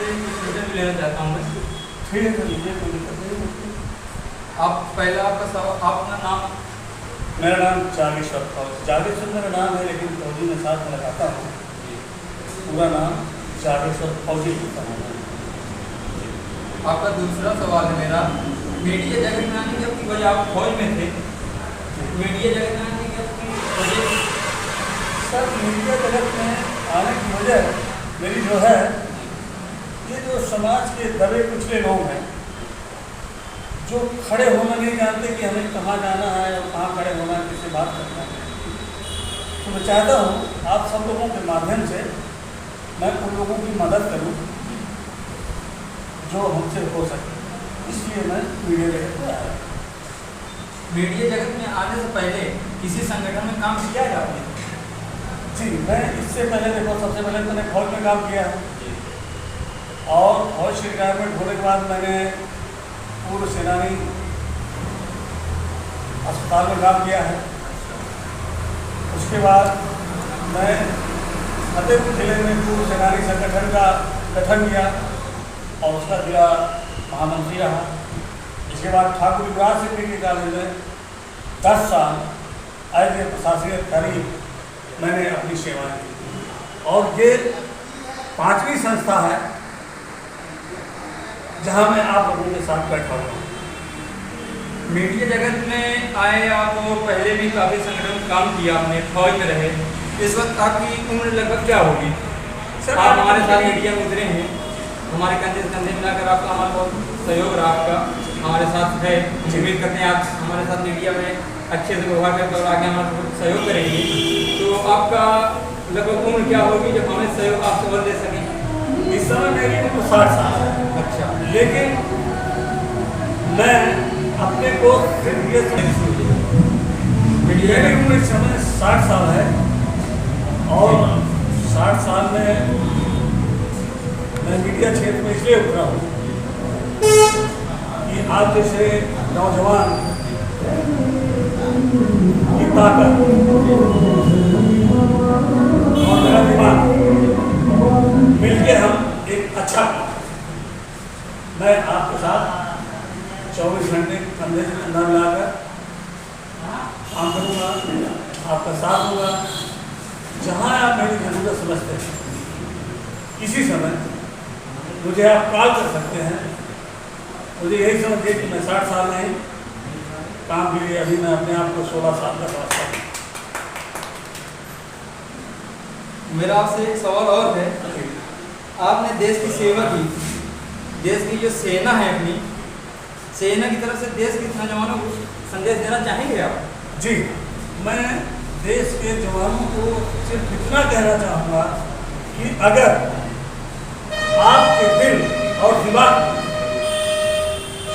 आपसे इंटरव्यू लेना चाहता हूँ मैं। ठीक है सर, लीजिए, कोई दिक्कत नहीं। आप पहला आपका सवाल, आप अपना नाम। मेरा नाम जागेश्वर फौजी, जागेश्वर मेरा नाम है, लेकिन फौजी में साथ में लगाता हूँ। पूरा नाम जागेश्वर फौजी लिखता हूँ। आपका दूसरा सवाल है मेरा, मीडिया जगत में आने की आपकी वजह, आप फौज में थे, मीडिया जगत में आने की आपकी वजह? सर, मीडिया जगत में आने की वजह मेरी जो है, ये जो समाज के दबे कुचले लोग हैं, जो खड़े होना नहीं जानते कि हमें कहाँ जाना है और कहाँ खड़े होना है, किससे बात करना है, तो मैं चाहता हूँ आप सब लोगों के माध्यम से मैं उन लोगों की मदद करूँ जो हमसे हो सके, इसलिए मैं मीडिया जगत में आया। मीडिया जगत में आने से पहले किसी संगठन में काम किया है आपने? जी, मैं इससे पहले देखो, सबसे पहले मैंने फौज में काम किया है, और फौज से रिटायरमेंट होने के बाद मैंने पूर्व सेनानी अस्पताल में काम किया है। उसके बाद मैं फतेहपुर जिले में पूर्व सेनानी संगठन का गठन किया और उसका जिला महामंत्री रहा। इसके बाद ठाकुर युवराज सिंह डिग्री कॉलेज में 10 साल एज ए प्रशासनिक अधिकारी मैंने अपनी सेवाएं दी, और ये 5वीं संस्था है जहां मैं आप लोगों के साथ बैठा हुआ हूँ। मीडिया जगत में आए आप, पहले भी काफ़ी संगठन में काम किया आपने, फौज में रहे, इस वक्त आपकी उम्र लगभग क्या होगी? सर, आप हमारे साथ मीडिया में उतरे हैं, हमारे कंधे से कंधे मिलाकर आपका हमारा बहुत सहयोग रहा, आपका हमारे साथ है। उम्मीद करते हैं आप हमारे साथ मीडिया में अच्छे से व्यवहार करके और आगे हमारा सहयोग करेंगे। तो आपका लगभग उम्र क्या होगी जब हमें सहयोग आप और दे सकें? इस समय मेरी उम्र 60 साल है। अच्छा, लेकिन मैं अपने को सिर्फ ये मेरी उम्र इस समय 60 साल है, और 60 साल में मैं मीडिया क्षेत्र में इसलिए उतरा हूँ कि आज जैसे नौजवान की ताकत और मेरा दिमाग मिलके हम एक अच्छा, मैं आपके साथ 24 घंटे कंधे से कंधा मिलाकर काम करूँगा, आपका साथ होगा। जहाँ आप मेरी ज़रूरत समझते हैं, किसी समय मुझे आप कॉल कर सकते हैं। मुझे यही समझिए कि मैं 60 साल नहीं, काम के लिए अभी मैं अपने आप को 16 साल का समझता हूँ। मेरा आपसे एक सवाल और है, आपने देश की सेवा की, देश की जो सेना है अपनी, सेना की तरफ से देश के नौजवानों को संदेश देना चाहेंगे आप? जी, मैं देश के जवानों को सिर्फ इतना कहना चाहूँगा कि अगर आपके दिल और दिमाग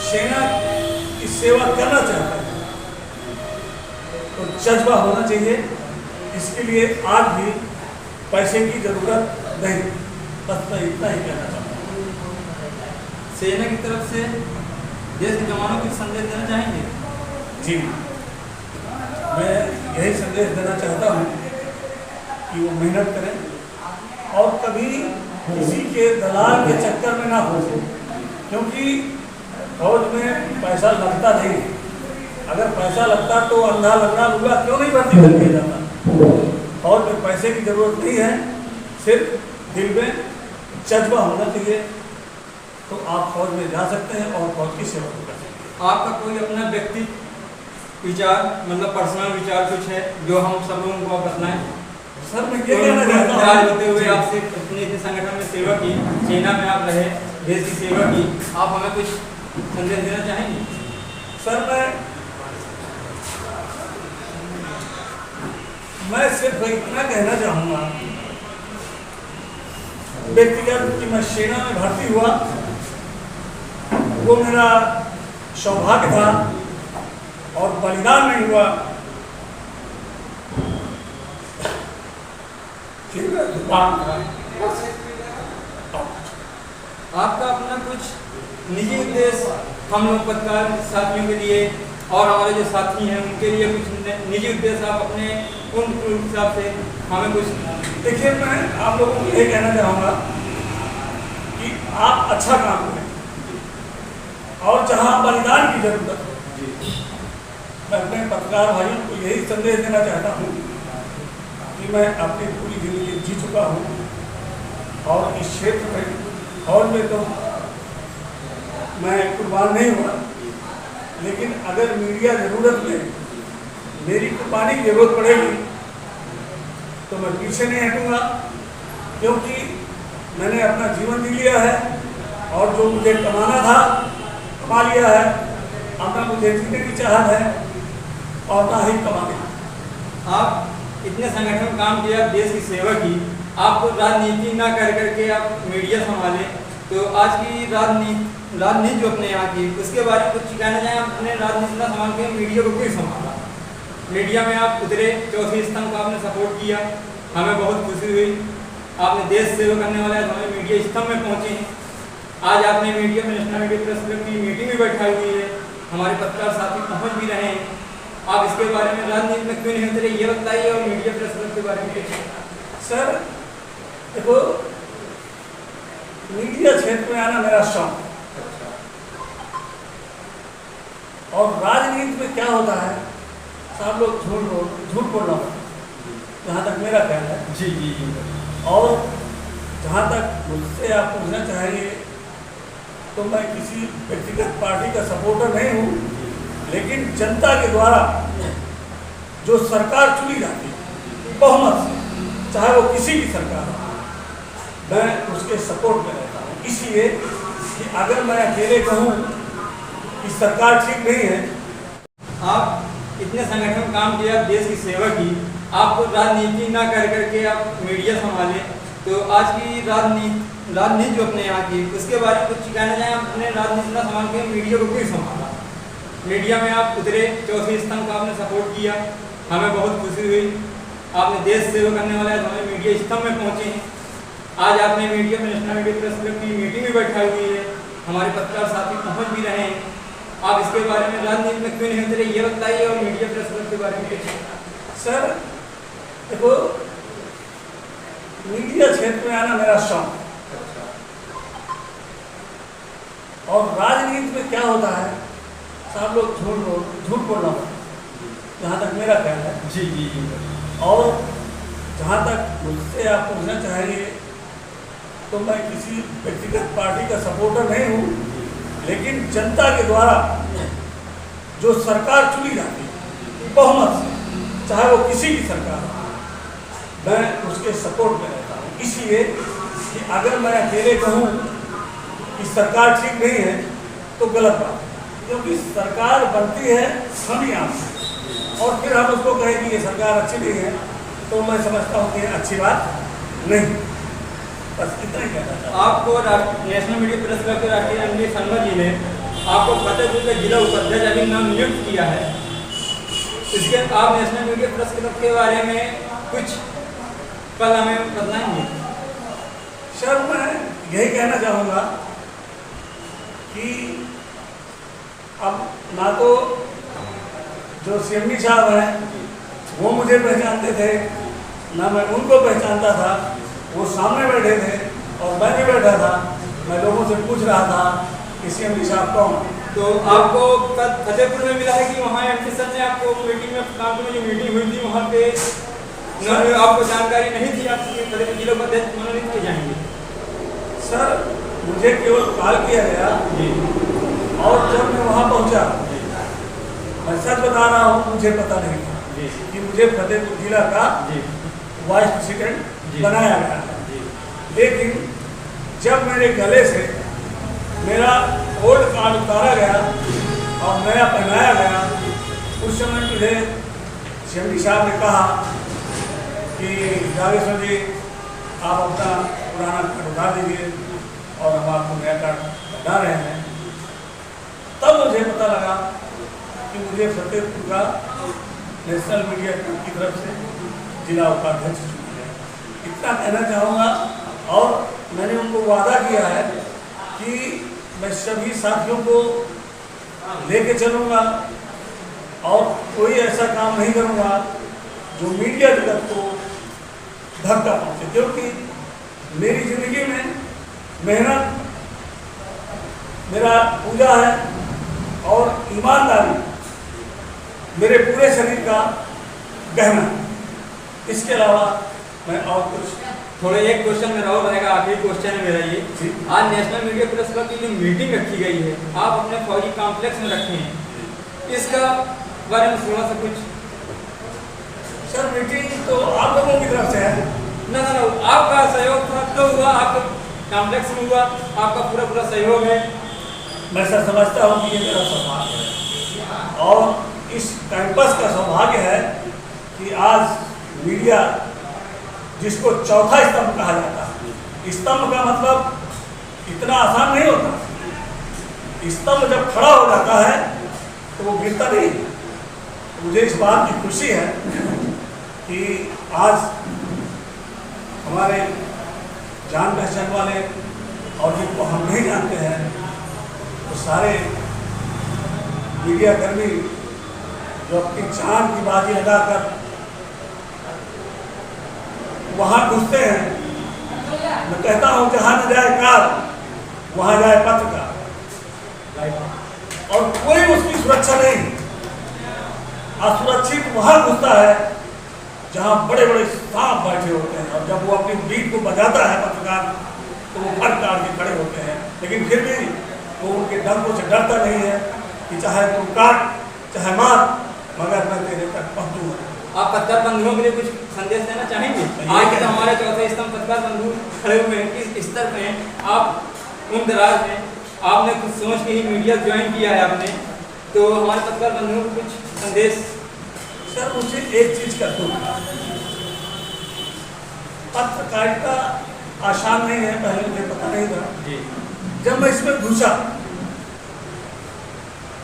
सेना की सेवा करना चाहते हैं तो जज्बा होना चाहिए। इसके लिए आज भी पैसे की जरूरत नहीं, बस मैं इतना ही कहना चाहता हूँ। सेना की तरफ से देश के जवानों को संदेश देना चाहेंगे? जी, मैं यही संदेश देना चाहता हूँ कि वो मेहनत करें और कभी किसी के दलाल के चक्कर में ना फंसे, क्योंकि फौज में पैसा लगता नहीं। अगर पैसा लगता तो अंधा लंगड़ा लूला क्यों नहीं भर्ती कर दिया जाता। फौज में पैसे की जरूरत नहीं है, सिर्फ दिल में जज्बा होना चाहिए, तो आप फौज में जा सकते हैं और फौज की सेवा कर सकते हैं। आपका कोई अपना व्यक्ति विचार, मतलब पर्सनल विचार कुछ है जो हम सब लोगों को बताएं? सर, मैं ये कहना चाहता हूँ, होते हुए आपसे अपने संगठन में सेवा की, सेना में आप रहे, देश की सेवा की, आप हमें कुछ संदेश देना चाहेंगे? सर, मैं सिर्फ इतना कहना चाहूँगा व्यक्तिगत कि मैं सेना में भर्ती हुआ, वो मेरा सौभाग्य था और बलिदान नहीं हुआ। आपका अपना कुछ निजी उद्देश्य हम लोग पत्रकार साथियों के लिए और हमारे जो साथी हैं उनके लिए कुछ निजी उद्देश्य आप अपने उन हिसाब से हमें कुछ? देखिए, मैं आप लोगों को ये कहना चाहूँगा कि आप अच्छा काम करें और जहां बलिदान की जरूरत है, मैं अपने पत्रकार भाइयों को यही संदेश देना चाहता हूं कि मैं अपनी पूरी जिंदगी जी चुका हूं और इस क्षेत्र में फौज में तो मैं कुर्बान नहीं हुआ, लेकिन अगर मीडिया ज़रूरत में मेरी कुर्बानी की जरूरत पड़ेगी तो मैं पीछे नहीं हटूंगा, क्योंकि मैंने अपना जीवन जी लिया है और जो मुझे कमाना था कमा लिया है। अब ना मुझे जीने की चाहत है और ना ही कमाने। आप इतने संगठन में काम किया, देश की सेवा की, आप राजनीति ना कर करके आप मीडिया संभाले, तो आज की राजनीति जो अपने यहाँ की उसके बारे में कुछ कहना चाहें? आपने राजनीति ना संभाल के मीडिया को क्यों संभाला? मीडिया में आप उतरे, चौथे स्तंभ को आपने सपोर्ट किया, हमें बहुत खुशी हुई। आपने देश सेवा करने वाले हमें मीडिया स्तंभ में पहुँचे हैं। आज आपने मीडिया में नेशनल मीडिया प्रेस क्लब की मीटिंग भी बैठाई हुई है, हमारे पत्रकार साथी पहुँच भी रहे हैं। आप इसके बारे में राजनीति में क्यों नहीं उतरे, ये बताइए, और मीडिया प्रेस क्लब के बारे में। सर देखो, मीडिया क्षेत्र में आना मेरा शौक है, और राजनीति में क्या होता है, सब लोग झूठ बोलना होता है, जहाँ तक मेरा ख्याल है। जी जी जी। और जहाँ तक मुझसे आप पूछना चाहेंगे तो मैं किसी व्यक्तिगत पार्टी का सपोर्टर नहीं हूँ, लेकिन जनता के द्वारा जो सरकार चुनी जाती है बहुमत से, चाहे वो किसी भी सरकार हो, मैं उसके सपोर्ट में रहता हूँ। इसलिए कि अगर मैं अकेले कहूँ कि सरकार ठीक नहीं है। आप इतने संगठन में काम किया, देश की सेवा की, आप राजनीति ना कर करके आप मीडिया संभाले, तो आज की राजनीति जो अपने यहाँ की उसके बारे में कुछ कहना चाहें? आपने राजनीति ना संभाल के मीडिया को क्यों संभाला? मीडिया में आप उतरे, चौथे स्तंभ को आपने सपोर्ट किया, हमें बहुत खुशी हुई। आपने देश सेवा करने वाले हमें मीडिया स्तंभ में पहुँचे हैं। आज आपने मीडिया में नेशनल मीडिया प्रेस क्लब की मीटिंग भी बैठाई हुई है, हमारे पत्रकार साथी पहुँच भी रहे हैं। आप इसके बारे में राजनीति में क्यों नहीं उतरे, ये बताइए, और मीडिया प्रेस क्लब के बारे में। सर देखो, मीडिया क्षेत्र में आना मेरा शौक है, और राजनीति में क्या होता है, सब लोग झूठ बोलना होता है, जहाँ तक मेरा ख्याल है। जी जी जी। और जहाँ तक मुझसे आप पूछना चाहेंगे तो मैं किसी व्यक्तिगत पार्टी का सपोर्टर नहीं हूँ, लेकिन जनता के द्वारा जो सरकार चुनी जाती है बहुमत से, चाहे वो किसी भी सरकार हो, मैं उसके सपोर्ट में रहता हूँ। इसलिए कि अगर मैं अकेले कहूँ कि सरकार ठीक नहीं है तो गलत बात है, क्योंकि सरकार बनती है हम ही आप, और फिर हम उसको कहें कि ये सरकार अच्छी नहीं है, तो मैं समझता हूँ कि अच्छी बात नहीं। बस इतना ही कहना था। आपको नेशनल मीडिया प्रेस क्लब के राष्ट्रीय अध्यक्ष शर्मा जी ने आपको फतेहपुर का जिला उपाध्यक्ष अभी नाम नियुक्त किया है। इसके आप नेशनल मीडिया प्रेस क्लब के बारे में कुछ पल हमें बताएंगे? सर मैं यही कहना चाहूँगा कि अब ना तो जो सीएमडी साहब हैं वो मुझे पहचानते थे, ना मैं उनको पहचानता था। वो सामने बैठे थे और मैं भी बैठा था, मैं लोगों से पूछ रहा था कि सीएमडी साहब कौन। तो आपको फतेहपुर में मिला है कि वहाँ एमपी सर ने आपको मीटिंग में, कानपुर में जो मीटिंग हुई थी वहाँ पे आपको जानकारी नहीं थी, आपके फतेहपुर जिला उपाध्यक्ष मनोनीत किए जाएंगे? सर मुझे केवल कॉल किया गया जी, और जब मैं वहाँ पहुँचा, मैं सच बता रहा हूँ, मुझे पता नहीं था कि मुझे फतेहपुर जिला का वाइस प्रेसिडेंट बनाया गया है। लेकिन जब मेरे गले से मेरा ओल्ड कार्ड उतारा गया और नया पहनाया गया, उस समय मुझे सीएमडी साहब ने कहा कि जावेश्वर जी आप अपना पुराना कार्ड उतार दीजिए और हम आपको नया कार्ड बना रहे हैं। तब मुझे पता लगा कि मुझे फतेहपुर का नेशनल मीडिया की तरफ से जिला उपाध्यक्ष चुना गया। इतना कहना चाहूँगा, और मैंने उनको वादा किया है कि मैं सभी साथियों को लेके चलूँगा और कोई ऐसा काम नहीं करूँगा जो मीडिया जगत को धक्का पहुँचे, क्योंकि मेरी ज़िंदगी में मेहनत मेरा पूजा है और ईमानदारी मेरे पूरे शरीर का गहना। इसके अलावा मैं और कुछ थोड़ा एक क्वेश्चन मेरा और रहेगा, आखिरी क्वेश्चन है मेरा ये। आज नेशनल मीडिया प्रेस क्लब की जो मीटिंग रखी गई है, आप अपने फौजी कॉम्प्लेक्स में रखे हैं, इसका बारे में थोड़ा सा कुछ। सर मीटिंग तो आप लोगों की तरफ से है ना, आपका सहयोग तो हुआ, आपका कॉम्प्लेक्स में हुआ, आपका पूरा सहयोग है। मैं सर समझता हूँ कि ये मेरा सौभाग्य है और इस कैंपस का सौभाग्य है कि आज मीडिया, जिसको चौथा स्तंभ कहा जाता है, स्तंभ का मतलब इतना आसान नहीं होता। स्तंभ जब खड़ा हो जाता है तो वो गिरता नहीं। मुझे इस बात की खुशी है कि आज हमारे जान पहचान वाले और जिनको हम नहीं जानते हैं, तो सारे मीडिया कर्मी जो अपनी जान की बाजी लगाकर वहाँ घुसते हैं। मैं कहता हूँ जहाँ न जाए कार वहाँ जाए पत्रकार, और कोई उसकी सुरक्षा नहीं। असुरक्षित वहाँ घुसता है जहाँ बड़े बड़े सांप बैठे होते हैं, और जब वो अपनी बीट को बजाता है पत्रकार, तो वो फट काट के खड़े होते हैं। लेकिन फिर भी वो उनके डंकों से डरता नहीं है कि चाहे तू काट चाहे मार, मगर मैं तेरे तक पहुँचूंगा। आप पत्रकार बंधुओं के लिए कुछ संदेश देना चाहेंगे? आज के हमारे चौथे स्तंभ पत्रकार बंधु खड़े हुए हैं, किस स्तर पे हैं आप? उन दराज में आपने कुछ सोच के ही मीडिया ज्वाइन किया है आपने, तो हमारे पत्रकार बंधुओं को कुछ संदेश। सर मुझे एक चीज का दुख, पत्रकारिता आसान नहीं है, पहले मुझे पता नहीं था जी। जब मैं इसमें घुसा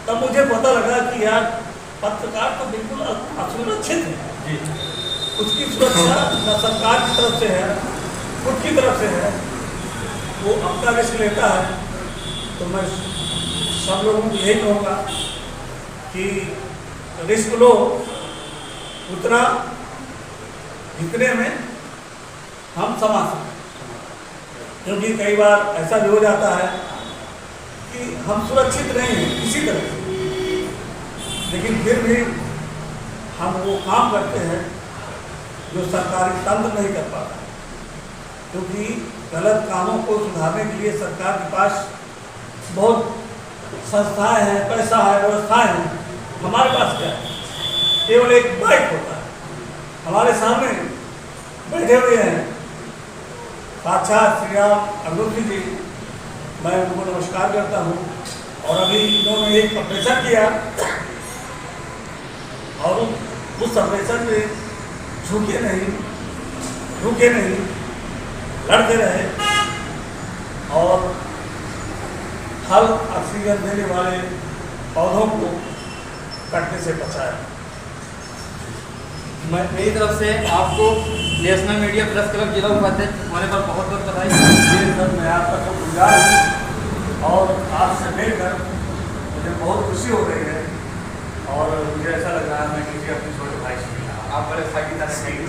तब मुझे पता लगा कि यार पत्रकार तो बिल्कुल असुरक्षित है जी। उसकी सुरक्षा न सरकार की तरफ से है, खुद की तरफ से है। वो अपना रिस्क लेता है। तो मैं सब लोगों को यही कहूँगा कि रिस्क लो उतना जितने में हम समझ सकें, क्योंकि कई बार ऐसा भी हो जाता है कि हम सुरक्षित नहीं हैं किसी तरह से, लेकिन फिर भी हम वो काम करते हैं जो सरकारी तंत्र नहीं कर पाता, क्योंकि गलत कामों को सुधारने के लिए सरकार के पास बहुत संस्थाएं हैं, पैसा है, व्यवस्थाएं हैं। हमारे पास क्या है? केवल एक बाइक होता है। हमारे सामने बैठे हुए हैं साक्षात श्री राम अग्रवाल जी, मैं उनको नमस्कार करता हूँ। और अभी इन्होंने एक ऑपरेशन किया और उस ऑपरेशन में झुके नहीं, रुके नहीं, लड़ते रहे और हल ऑक्सीजन देने वाले पौधों को कटने से बचाया। मेरी तरफ से आपको नेशनल मीडिया प्रेस क्लब जिला उपाध्यक्ष होने पर बहुत बहुत बधाई। ये सर मैं आपका शुक्रगुजार हूँ और आपसे मिलकर मुझे बहुत खुशी हो रही है और मुझे ऐसा लग रहा है मैं किसी अपने छोटे भाई से मिला। आप बड़े भाई की तरह कहेंगे।